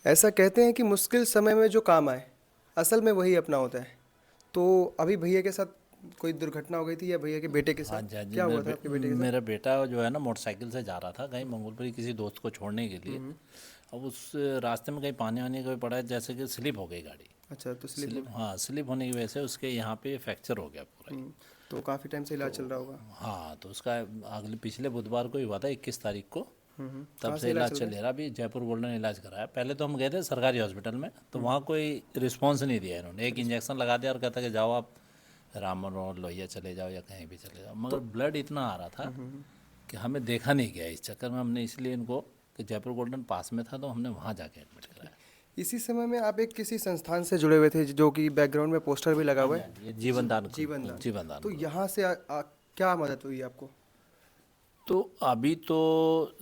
ऐसा कहते हैं कि मुश्किल समय में जो काम आए, असल में वही अपना होता है। तो अभी भैया के साथ कोई दुर्घटना हो गई थी या भैया के बेटे के हाँ साथ? जी, हाँ जी। क्या हुआ था आपके बेटे के साथ? मेरा बेटा जो है ना मोटरसाइकिल से जा रहा था कहीं मंगोलपुरी किसी दोस्त को छोड़ने के लिए। अब उस रास्ते में कहीं पानी वानी का भी पड़ा है, जैसे कि स्लिप हो गई गाड़ी। अच्छा, तो स्लिप हो स्लिप, गई। हाँ, स्लिप होने की वजह से उसके यहाँ पे फ्रैक्चर हो गया पूरा ही। तो काफ़ी टाइम से इलाज चल तो रहा होगा। हाँ, तो उसका अगले पिछले बुधवार को ही हुआ था, 21 तारीख को। तब कहाँ से से इलाज इलाज चल चल रहा है? रहा है। अभी जयपुर गोल्डन इलाज कराया। पहले तो हम गए थे सरकारी हॉस्पिटल में, तो वहाँ कोई रिस्पॉन्स नहीं दिया इन्होंने। एक इंजेक्शन लगा दिया और कहता कि जाओ आप रामबन और लोहिया चले जाओ या कहीं भी चले जाओ। मगर तो ब्लड इतना आ रहा था कि हमें देखा नहीं गया। इस चक्कर में हमने इसलिए इनको, कि जयपुर गोल्डन पास में था, तो हमने वहाँ जाके एडमिट कराया। इसी समय में आप एक किसी संस्थान से जुड़े हुए थे जो कि बैकग्राउंड में पोस्टर भी लगा हाँ हुआ जी, है। हाँ जी, ये जीवन दान जीवन दान। जीवन दान तो ग्रुप। यहाँ से क्या मदद हुई आपको? तो अभी तो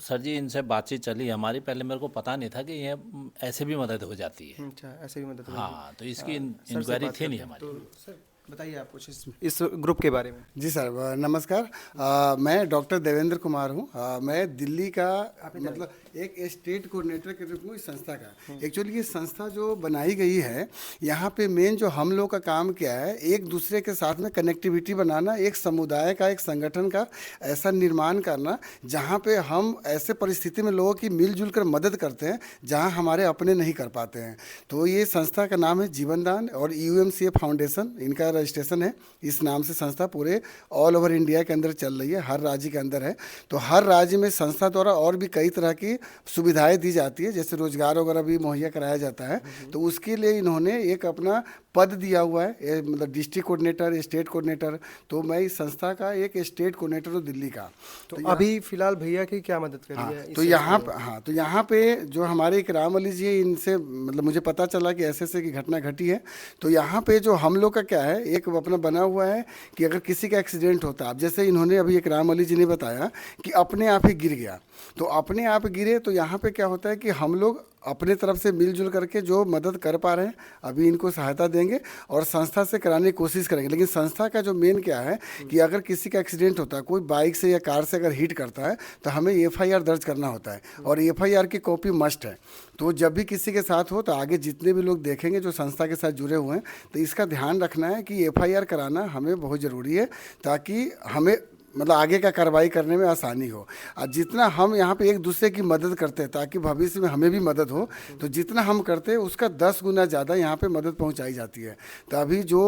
सर जी इनसे बातचीत चली हमारी। पहले मेरे को पता नहीं था कि ये ऐसे भी मदद हो जाती है। अच्छा, ऐसे भी मदद हो जाएगी। हाँ, तो इसकी सर से इंक्वायरी बात थी नहीं करते हैं। हमारी। तो सर बताइए आप कुछ इस ग्रुप के बारे में। जी सर, नमस्कार। मैं डॉक्टर देवेंद्र कुमार हूँ। मैं दिल्ली का मतलब एक स्टेट कोऑर्डिनेटर के रूप में इस संस्था का। एक्चुअली ये संस्था जो बनाई गई है, यहाँ पे मेन जो हम लोग का काम क्या है, एक दूसरे के साथ में कनेक्टिविटी बनाना, एक समुदाय का, एक संगठन का ऐसा निर्माण करना जहाँ पे हम ऐसे परिस्थिति में लोगों की मिलजुल कर मदद करते हैं जहाँ हमारे अपने नहीं कर पाते हैं। तो ये संस्था का नाम है जीवन दान और यूएमसीए फाउंडेशन इनका रजिस्ट्रेशन है। इस नाम से संस्था पूरे ऑल ओवर इंडिया के अंदर चल रही है, हर राज्य के अंदर है। तो हर राज्य में संस्था द्वारा और भी कई तरह की सुविधाएं दी जाती है, जैसे रोजगार वगैरह भी मुहैया कराया जाता है। तो उसके लिए इन्होंने एक अपना पद दिया हुआ है, मतलब डिस्ट्रिक्ट कोऑर्डिनेटर, स्टेट कोऑर्डिनेटर। तो मैं इस संस्था का एक स्टेट कोऑर्डिनेटर हूँ दिल्ली का। तो अभी फिलहाल भैया की क्या मदद करी हाँ, है इस तो संस्था यहाँ ने? हाँ, तो यहाँ पे जो हमारे एक राम अली जी हैं, इनसे मतलब मुझे पता चला कि ऐसे ऐसे की घटना घटी है। तो यहाँ पे जो हम लोग का क्या है, एक अपना बना हुआ है कि अगर किसी का एक्सीडेंट होता है, अब जैसे इन्होंने अभी एक राम अली जी ने बताया कि अपने आप ही गिर गया, तो अपने आप गिरे तो यहाँ पे क्या होता है कि हम लोग अपने तरफ से मिलजुल करके जो मदद कर पा रहे हैं अभी इनको सहायता देंगे और संस्था से कराने की कोशिश करेंगे। लेकिन संस्था का जो मेन क्या है कि अगर किसी का एक्सीडेंट होता है, कोई बाइक से या कार से अगर हिट करता है, तो हमें एफआईआर दर्ज करना होता है और एफआईआर की कॉपी मस्ट है। तो जब भी किसी के साथ हो, तो आगे जितने भी लोग देखेंगे जो संस्था के साथ जुड़े हुए हैं, तो इसका ध्यान रखना है कि एफआईआर कराना हमें बहुत ज़रूरी है, ताकि हमें मतलब आगे का कार्रवाई करने में आसानी हो। और जितना हम यहाँ पे एक दूसरे की मदद करते हैं ताकि भविष्य में हमें भी मदद हो, तो जितना हम करते हैं उसका 10 गुना ज़्यादा यहाँ पे मदद पहुँचाई जाती है। तो अभी जो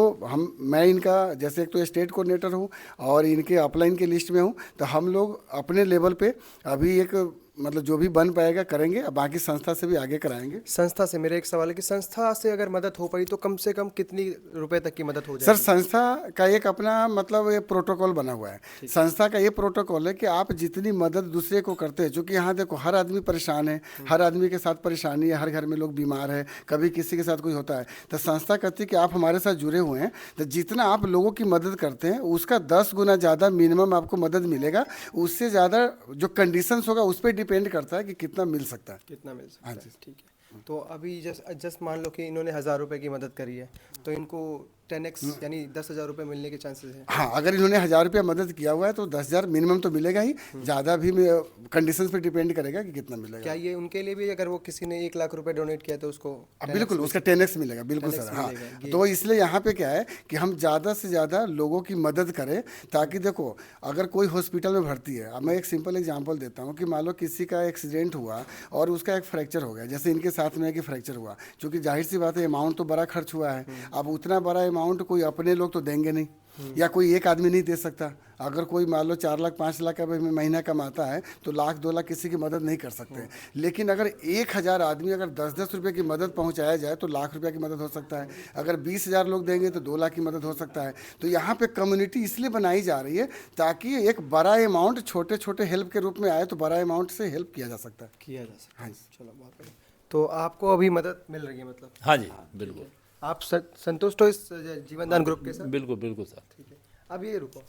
मैं इनका जैसे एक तो स्टेट कोऑर्डिनेटर हूँ और इनके अपलाइन के लिस्ट में हूँ, तो हम लोग अपने लेवल पे अभी एक मतलब जो भी बन पाएगा करेंगे, और बाकी संस्था से भी आगे कराएंगे। संस्था से मेरा एक सवाल है कि संस्था से अगर मदद हो पाई तो कम से कम कितनी रुपए तक की मदद हो सर, जाएगी? संस्था का एक अपना मतलब ये प्रोटोकॉल बना हुआ है। संस्था का ये प्रोटोकॉल है कि आप जितनी मदद दूसरे को करते हैं, क्योंकि यहाँ देखो हर आदमी परेशान है, हर आदमी के साथ परेशानी है, हर घर में लोग बीमार है, कभी किसी के साथ कोई होता है, तो संस्था कहती है कि आप हमारे साथ जुड़े हुए हैं, तो जितना आप लोगों की मदद करते हैं उसका 10 गुना ज़्यादा मिनिमम आपको मदद मिलेगा। उससे ज़्यादा जो कंडीशंस होगा उस पर डिपेंड करता है कि कितना मिल सकता है। कितना मिल सकता हाँ है? जी। ठीक है। तो अभी जस्ट मान लो कि इन्होंने 1,000 रुपए की मदद करी है, तो इनको 10x यानी 10,000 रुपए मिलने के चांसेस हैं। हाँ, अगर इन्होंने 1,000 रुपया मदद किया हुआ है तो 10,000 मिनिमम तो मिलेगा ही, ज़्यादा भी कंडीशन पे डिपेंड करेगा कि कितना मिलेगा। क्या ये उनके लिए भी, अगर वो किसी ने 1,00,000 रुपए डोनेट किया तो उसको अब 10x बिल्कुल उसका 10x मिलेगा, बिल्कुल 10x सर। हाँ, मिलेगा ये? तो इसलिए यहाँ पे क्या है कि हम ज़्यादा से ज़्यादा लोगों की मदद करें, ताकि देखो अगर कोई हॉस्पिटल में भर्ती है, अब मैं एक सिंपल एग्जांपल देता हूँ कि मान लो किसी का एक्सीडेंट हुआ और उसका एक फ्रैक्चर हो गया, जैसे इनके साथ में है कि फ्रैक्चर हुआ, क्योंकि जाहिर सी बात है अमाउंट तो बड़ा खर्च हुआ है। अब उतना बड़ा अमाउंट कोई अपने लोग तो देंगे नहीं, या कोई एक आदमी नहीं दे सकता। अगर कोई मान लो 4 लाख 5 लाख का महीना कमाता है तो 1,00,000 2 लाख किसी की मदद नहीं कर सकते। लेकिन अगर 1,000 आदमी अगर 10-10 रुपये की मदद पहुंचाया जाए तो 1,00,000 रुपये की मदद हो सकता है। अगर 20,000 लोग देंगे तो 2 लाख की मदद हो सकता है। तो यहाँ पे कम्युनिटी इसलिए बनाई जा रही है ताकि एक बड़ा अमाउंट छोटे छोटे हेल्प के रूप में आए, तो बड़ा अमाउंट से हेल्प किया जा सकता है। किया जा सकता है। हाँ। चलो, बहुत बढ़िया। तो आपको अभी मदद मिल रही है मतलब? हाँ जी, बिल्कुल आप संतुष्ट हो इस जीवन दान ग्रुप के साथ? बिल्कुल बिल्कुल सर। ठीक है, अब ये रुको।